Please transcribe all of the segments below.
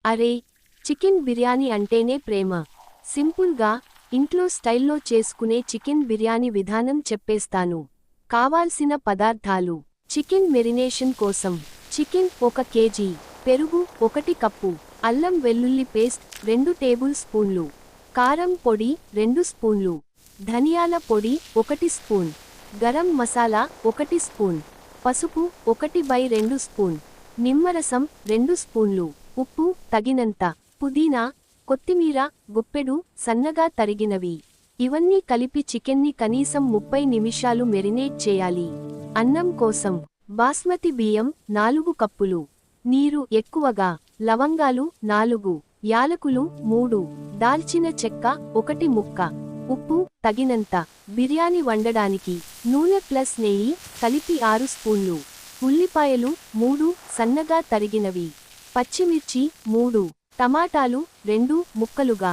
అరే, చికెన్ బిర్యానీ అంటేనే ప్రేమ. సింపుల్గా, ఇంట్లో స్టైల్లో చేసుకునే చికెన్ బిర్యానీ విధానం చెప్పేస్తాను. కావాల్సిన పదార్థాలు: చికెన్ మెరినేషన్ కోసం చికెన్ 1 కేజీ, పెరుగు 1 కప్పు, అల్లం వెల్లుల్లి పేస్ట్ 2 టేబుల్ స్పూన్లు, కారం పొడి 2 స్పూన్లు, ధనియాల పొడి 1 స్పూన్, గరం మసాలా 1 స్పూన్, పసుపు 1/2 స్పూన్, నిమ్మరసం 2 స్పూన్లు, ఉప్పు తగినంత, పుదీనా, కొత్తిమీర గుప్పెడు సన్నగా తరిగినవి. ఇవన్నీ కలిపి చికెన్ని కనీసం 30 నిమిషాలు మెరినేట్ చేయాలి. అన్నం కోసం బాస్మతి బియ్యం 4 కప్పులు, నీరు ఎక్కువగా, లవంగాలు 4, యాలకులు 3, దాల్చిన చెక్క 1 ముక్క, ఉప్పు తగినంత. బిర్యానీ వండడానికి నూనె ప్లస్ నెయ్యి కలిపి 6 స్పూన్లు, ఉల్లిపాయలు 3 సన్నగా తరిగినవి, పచ్చిమిర్చి 3, టమాటాలు 2 ముక్కలుగా,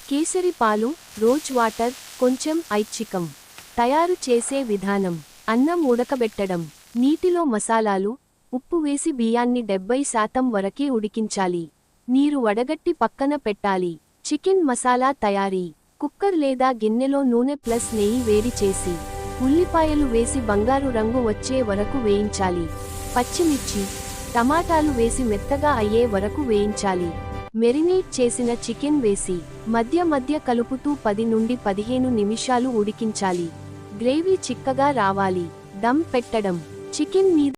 కేసరి పాలు, రోజ్ వాటర్ కొంచెం, ఐచ్ఛికం. తయారు చేసే విధానం: అన్నం ఉడకబెట్టడం, నీటిలో మసాలాలు, ఉప్పు వేసి బియ్యాన్ని 70% వరకే ఉడికించాలి. నీరు వడగట్టి పక్కన పెట్టాలి. చికెన్ మసాలా తయారీ: కుక్కర్ లేదా గిన్నెలో నూనె ప్లస్ నెయ్యి వేడి చేసి, ఉల్లిపాయలు వేసి బంగారు రంగు వచ్చే వరకు వేయించాలి. పచ్చిమిర్చి, టమాటాలు వేసి మెత్తగా అయ్యే వరకు వేయించాలి. మెరినేట్ చేసిన చికెన్ వేసి మధ్య మధ్య కలుపుతూ 10 నుండి 15 నిమిషాలు ఉడికించాలి. గ్రేవీ చిక్కగా రావాలి. దమ్ పెట్టడం: చికెన్ మీద